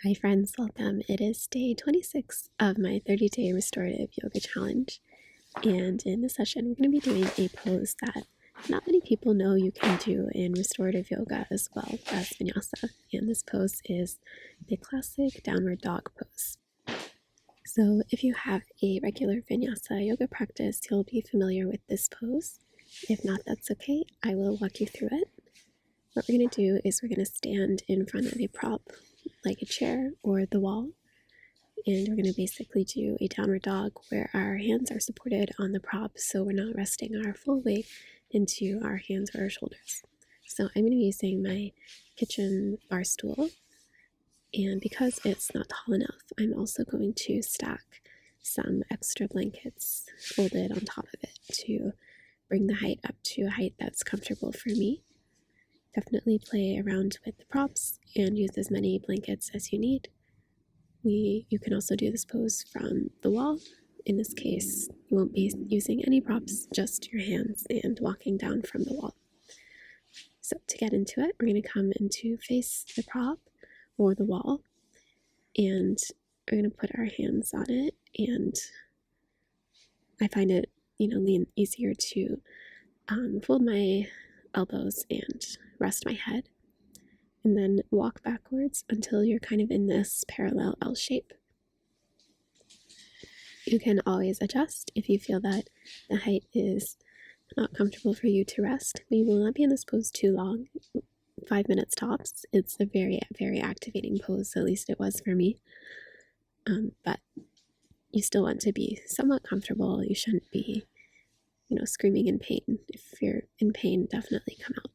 Hi friends, welcome. It is day 26 of my 30-day restorative yoga challenge. And in this session, we're going to be doing a pose that not many people know you can do in restorative yoga as well as vinyasa. And this pose is the classic downward dog pose. So if you have a regular vinyasa yoga practice, you'll be familiar with this pose. If not, that's okay. I will walk you through it. What we're going to do is we're going to stand in front of a prop like a chair or the wall, and we're going to basically do a downward dog where our hands are supported on the prop so we're not resting our full weight into our hands or our shoulders. So I'm going to be using my kitchen bar stool, and because it's not tall enough, I'm also going to stack some extra blankets folded on top of it to bring the height up to a height that's comfortable for me. Definitely play around with the props and use as many blankets as you need. You can also do this pose from the wall. In this case, you won't be using any props, just your hands and walking down from the wall. So to get into it, we're going to come into face the prop or the wall, and we're going to put our hands on it, and I find it easier to fold my elbows and rest my head, and then walk backwards until you're kind of in this parallel L shape. You can always adjust if you feel that the height is not comfortable for you to rest. We will not be in this pose too long, 5 minutes tops. It's a very, very activating pose, at least it was for me. But you still want to be somewhat comfortable. You shouldn't be, screaming in pain. If you're in pain, definitely come out.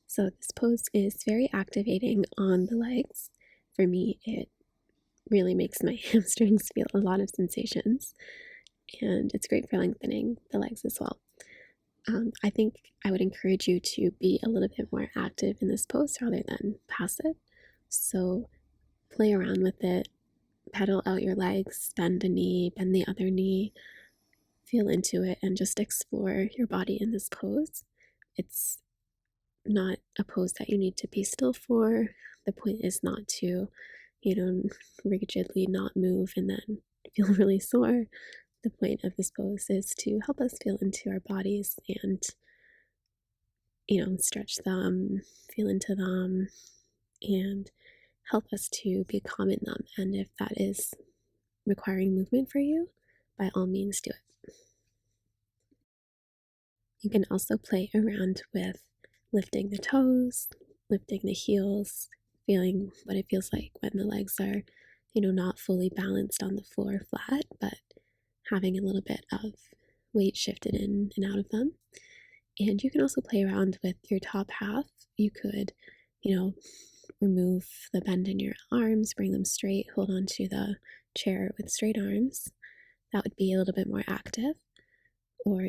So this pose is very activating on the legs. For me, it really makes my hamstrings feel a lot of sensations, and it's great for lengthening the legs as well. I think I would encourage you to be a little bit more active in this pose rather than passive. So play around with it, pedal out your legs, bend a knee, bend the other knee, feel into it, and just explore your body in this pose. It's not a pose that you need to be still for. The point is not to, rigidly not move and then feel really sore. The point of this pose is to help us feel into our bodies and, stretch them, feel into them, and help us to be calm in them. And if that is requiring movement for you, by all means do it. You can also play around with lifting the toes, lifting the heels, feeling what it feels like when the legs are, not fully balanced on the floor flat, but having a little bit of weight shifted in and out of them. And you can also play around with your top half. You could, remove the bend in your arms, bring them straight, hold on to the chair with straight arms. That would be a little bit more active. Or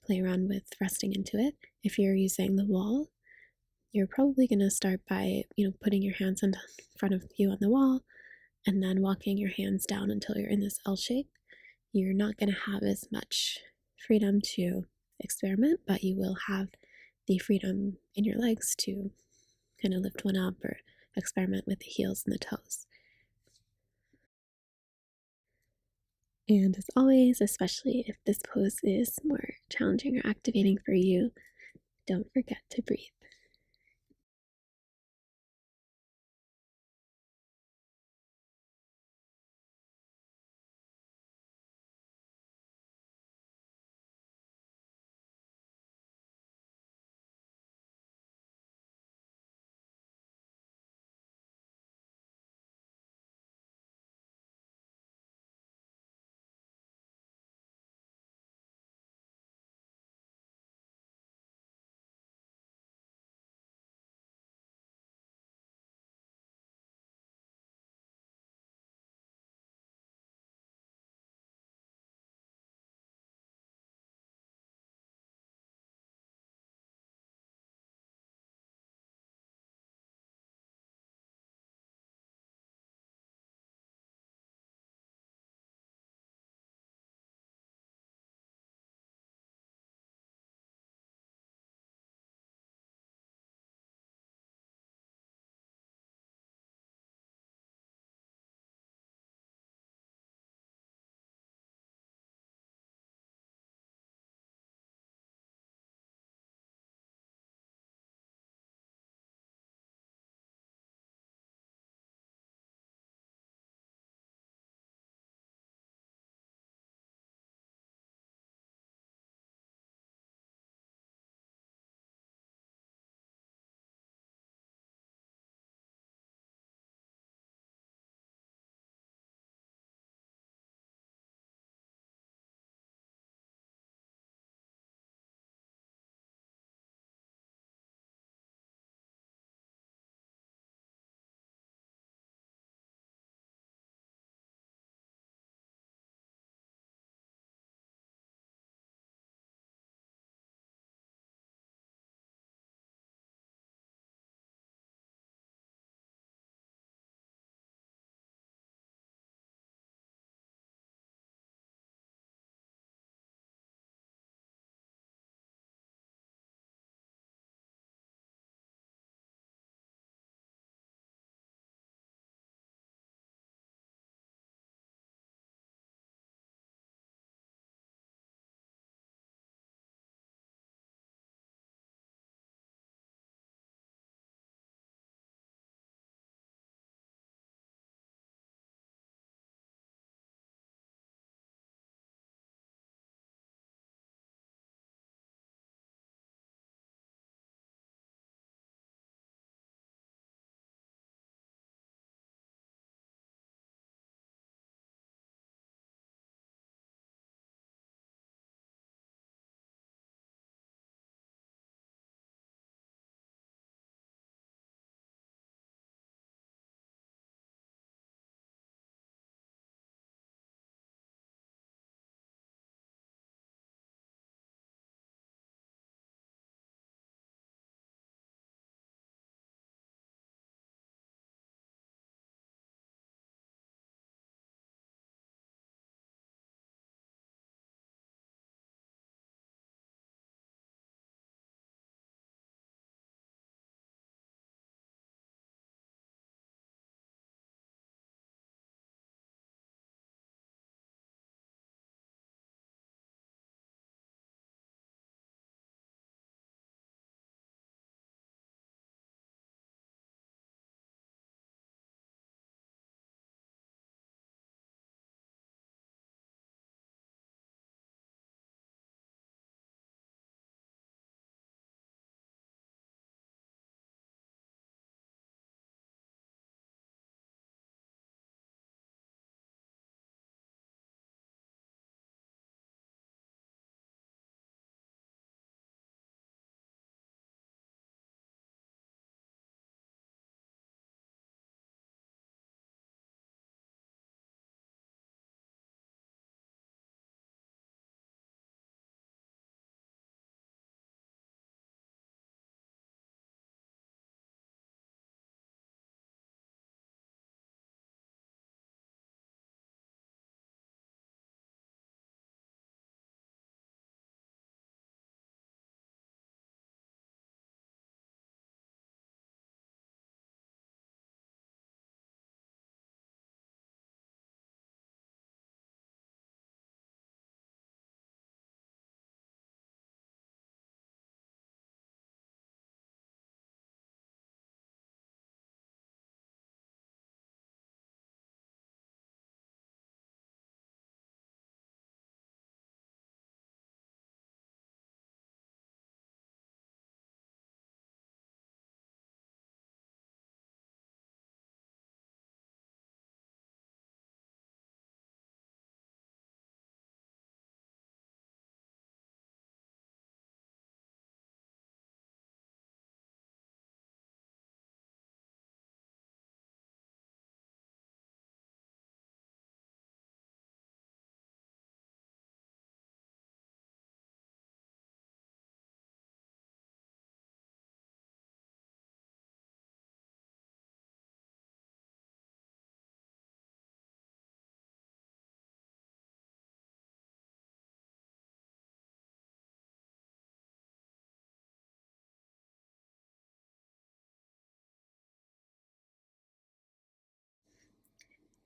play around with resting into it. If you're using the wall, you're probably going to start by, putting your hands in front of you on the wall and then walking your hands down until you're in this L shape. You're not going to have as much freedom to experiment, but you will have the freedom in your legs to kind of lift one up or experiment with the heels and the toes. And as always, especially if this pose is more challenging or activating for you, don't forget to breathe.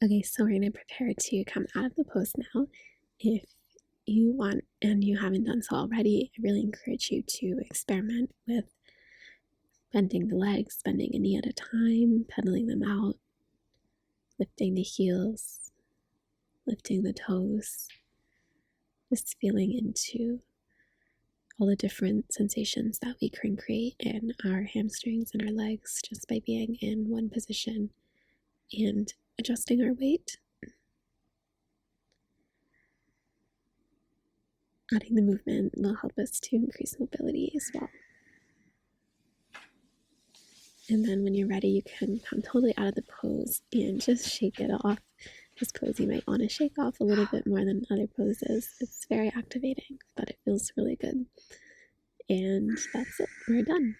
Okay, so we're going to prepare to come out of the pose now. If you want and you haven't done so already, I really encourage you to experiment with bending the legs, bending a knee at a time, pedaling them out, lifting the heels, lifting the toes, just feeling into all the different sensations that we can create in our hamstrings and our legs just by being in one position and adjusting our weight. Adding the movement will help us to increase mobility as well. And then when you're ready, you can come totally out of the pose and just shake it off. This pose you might want to shake off a little bit more than other poses. It's very activating, but it feels really good. And that's it. We're done.